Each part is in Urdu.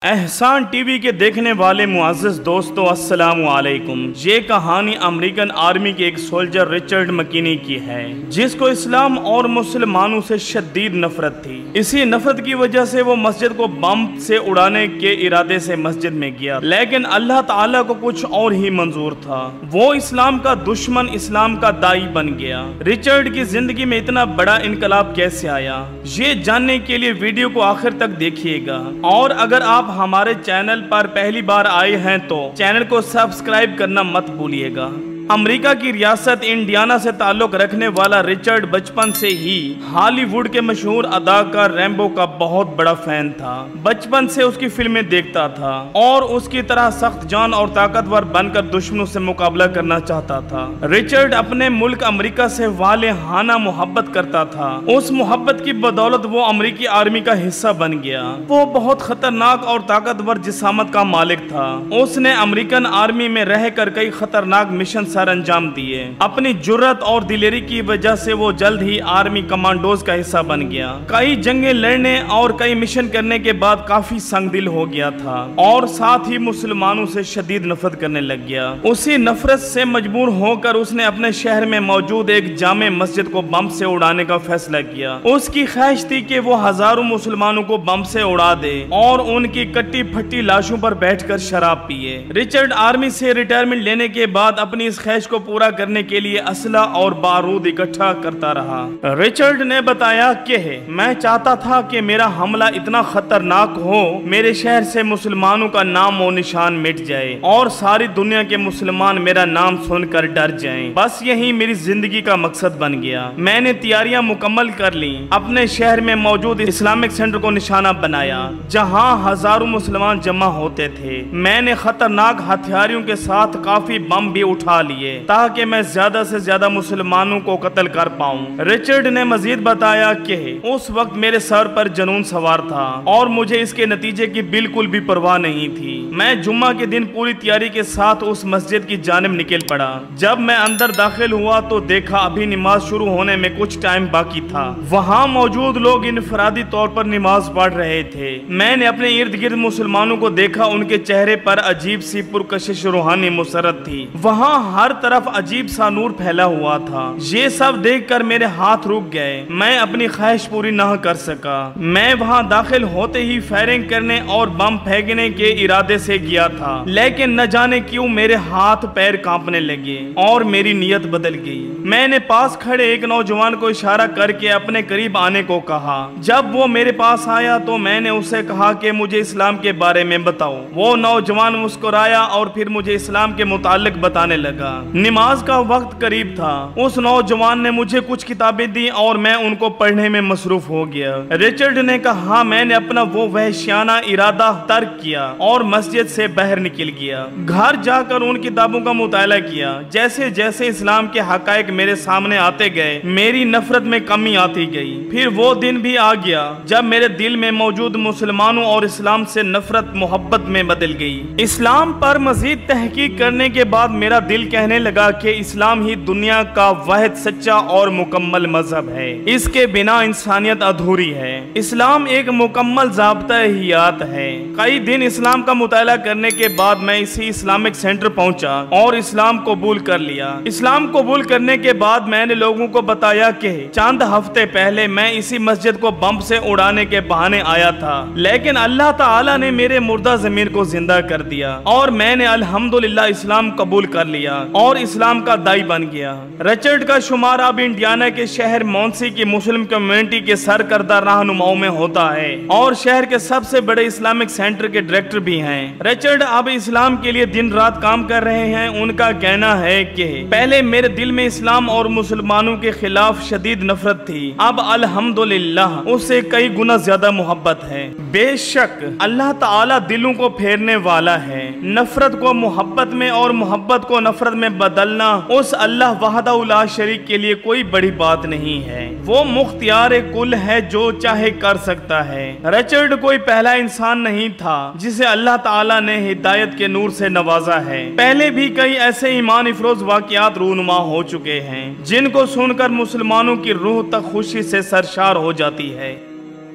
احسان ٹی وی کے دیکھنے والے معزز دوستو السلام علیکم۔ یہ کہانی امریکن آرمی کے ایک سولجر رچرڈ مکینی کی ہے جس کو اسلام اور مسلمانوں سے شدید نفرت تھی۔ اسی نفرت کی وجہ سے وہ مسجد کو بم سے اڑانے کے ارادے سے مسجد میں گیا، لیکن اللہ تعالیٰ کو کچھ اور ہی منظور تھا۔ وہ اسلام کا دشمن، اسلام کا دائی بن گیا۔ رچرڈ کی زندگی میں اتنا بڑا انقلاب کیسے آیا، یہ جاننے کے لیے ویڈیو کو آخر تک دیکھیے گا، اور اگر آپ ہمارے چینل پر پہلی بار آئے ہیں تو چینل کو سبسکرائب کرنا مت بھولیے گا۔ امریکہ کی ریاست انڈیانا سے تعلق رکھنے والا رچرڈ بچپن سے ہی ہالی ووڈ کے مشہور اداکار ریمبو کا بہت بڑا فین تھا۔ بچپن سے اس کی فلمیں دیکھتا تھا اور اس کی طرح سخت جان اور طاقتور بن کر دشمنوں سے مقابلہ کرنا چاہتا تھا۔ رچرڈ اپنے ملک امریکہ سے والہانہ محبت کرتا تھا۔ اس محبت کی بدولت وہ امریکی آرمی کا حصہ بن گیا۔ وہ بہت خطرناک اور طاقتور جسامت کا مالک تھا۔ اس نے امریکن آرمی میں رہ کر کئی خطرناک مشن سر انجام دیے۔ اپنی جرات اور دلیری کی وجہ سے وہ جلد ہی آرمی کمانڈوز کا حصہ بن گیا۔ کئی جنگیں لڑنے اور کئی مشن کرنے کے بعد کافی سنگ دل ہو گیا تھا اور ساتھ ہی مسلمانوں سے شدید نفرت کرنے لگ گیا۔ اسی نفرت سے مجبور ہو کر اس نے اپنے شہر میں موجود ایک جامع مسجد کو بم سے اڑانے کا فیصلہ کیا۔ اس کی خواہش تھی کہ وہ ہزاروں مسلمانوں کو بم سے اڑا دے اور ان کی کٹی پھٹی لاشوں پر بیٹھ کر شراب پیے۔ رچرڈ آرمی سے ریٹائرمنٹ لینے کے بعد اپنی اس خواہش کو پورا کرنے کے لیے اسلحہ اور بارود اکٹھا کرتا رہا۔ رچرڈ نے بتایا کہ میں چاہتا تھا کہ میرا حملہ اتنا خطرناک ہو، میرے شہر سے مسلمانوں کا نام و نشان مٹ جائے اور ساری دنیا کے مسلمان میرا نام سن کر ڈر جائیں۔ بس یہی میری زندگی کا مقصد بن گیا۔ میں نے تیاریاں مکمل کر لیں، اپنے شہر میں موجود اسلامک سینٹر کو نشانہ بنایا جہاں ہزاروں مسلمان جمع ہوتے تھے۔ میں نے خطرناک ہتھیاروں کے ساتھ کافی بم بھی اٹھا لیے تاکہ میں زیادہ سے زیادہ مسلمانوں کو قتل کر پاؤں۔ رچرڈ نے مزید بتایا کہ اس وقت میرے سر پر جنون سوار تھا اور مجھے اس کے نتیجے کی بالکل بھی پرواہ نہیں تھی۔ میں جمعہ کے دن پوری تیاری کے ساتھ اس مسجد کی جانب نکل پڑا۔ جب میں اندر داخل ہوا تو دیکھا ابھی نماز شروع ہونے میں کچھ ٹائم باقی تھا۔ وہاں موجود لوگ انفرادی طور پر نماز پڑھ رہے تھے۔ میں نے اپنے ارد گرد مسلمانوں کو دیکھا، ان کے چہرے پر عجیب سی پرکشش روحانی مسرت تھی۔ وہاں ہر طرف عجیب سا نور پھیلا ہوا تھا۔ یہ سب دیکھ کر میرے ہاتھ رک گئے۔ میں اپنی خواہش پوری نہ کر سکا۔ میں وہاں داخل ہوتے ہی فائرنگ کرنے اور بم پھینکنے کے ارادے سے گیا تھا، لیکن نہ جانے کیوں میرے ہاتھ پیر کانپنے لگے اور میری نیت بدل گئی۔ میں نے پاس کھڑے ایک نوجوان کو اشارہ کر کے اپنے قریب آنے کو کہا۔ جب وہ میرے پاس آیا تو میں نے اسے کہا کہ مجھے اسلام کے بارے میں بتاؤ۔ وہ نوجوان مسکرایا اور پھر مجھے اسلام کے متعلق بتانے لگا۔ نماز کا وقت قریب تھا۔ اس نوجوان نے مجھے کچھ کتابیں دی اور میں ان کو پڑھنے میں مصروف ہو گیا۔ رچرڈ نے کہا میں نے اپنا وہ وحشیانہ ارادہ ترک کیا اور مسجد سے باہر نکل گیا۔ گھر جا کر ان کتابوں کا مطالعہ کیا۔ جیسے جیسے اسلام کے حقائق میرے سامنے آتے گئے میری نفرت میں کمی آتی گئی۔ پھر وہ دن بھی آ گیا جب میرے دل میں موجود مسلمانوں اور اسلام سے نفرت محبت میں بدل گئی۔ اسلام پر مزید تحقیق کرنے کے بعد میرا دل کہنے لگا کہ اسلام ہی دنیا کا واحد سچا اور مکمل مذہب ہے۔ اس کے بنا انسانیت ادھوری ہے۔ اسلام ایک مکمل ضابطہ حیات ہے۔ کئی دن اسلام کا مطالعہ کرنے کے بعد میں اسی اسلامک سینٹر پہنچا اور اسلام قبول کر لیا۔ اسلام قبول کرنے کے بعد میں نے لوگوں کو بتایا کہ چند ہفتے پہلے میں اسی مسجد کو بم سے اڑانے کے بہانے آیا تھا، لیکن اللہ تعالیٰ نے میرے مردہ ضمیر کو زندہ کر دیا اور میں نے الحمدللہ اسلام قبول کر لیا اور اسلام کا دائی بن گیا۔ رچرڈ کا شمار اب انڈیانا کے شہر مونسی کی مسلم کمیونٹی کے سرکردہ رہنماؤں میں ہوتا ہے اور شہر کے سب سے بڑے اسلامک سینٹر کے ڈائریکٹر بھی ہیں۔ رچرڈ اب اسلام کے لیے دن رات کام کر رہے ہیں۔ ان کا کہنا ہے کہ پہلے میرے دل میں اسلام اور مسلمانوں کے خلاف شدید نفرت تھی، اب الحمدللہ اس سے کئی گنا زیادہ محبت ہے۔ بے شک اللہ تعالیٰ دلوں کو پھیرنے والا ہے۔ نفرت کو محبت میں اور محبت کو نفرت میں بدلنا اس اللہ وحدہ لا شریک کے لیے کوئی بڑی بات نہیں ہے۔ وہ مختار کل ہے، جو چاہے کر سکتا ہے۔ رچرڈ کوئی پہلا انسان نہیں تھا جسے اللہ تعالیٰ نے ہدایت کے نور سے نوازا ہے۔ پہلے بھی کئی ایسے ایمان افروز واقعات رونما ہو چکے ہیں جن کو سن کر مسلمانوں کی روح تک خوشی سے سرشار ہو جاتی ہے۔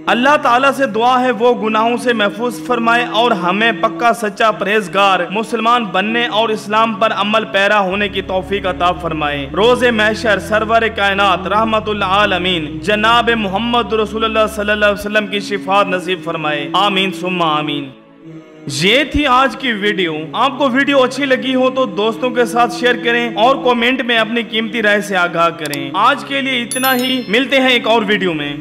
اللہ تعالیٰ سے دعا ہے وہ گناہوں سے محفوظ فرمائے اور ہمیں پکا سچا پرہیزگار مسلمان بننے اور اسلام پر عمل پیرا ہونے کی توفیق عطا فرمائے۔ روز محشر سرور کائنات رحمت العالمین جناب محمد رسول اللہ صلی اللہ علیہ وسلم کی شفاعت نصیب فرمائے، آمین ثم آمین۔ یہ تھی آج کی ویڈیو۔ آپ کو ویڈیو اچھی لگی ہو تو دوستوں کے ساتھ شیئر کریں اور کومنٹ میں اپنی قیمتی رائے سے آگاہ کریں۔ آج کے لیے اتنا ہی، ملتے ہیں ایک اور ویڈیو میں۔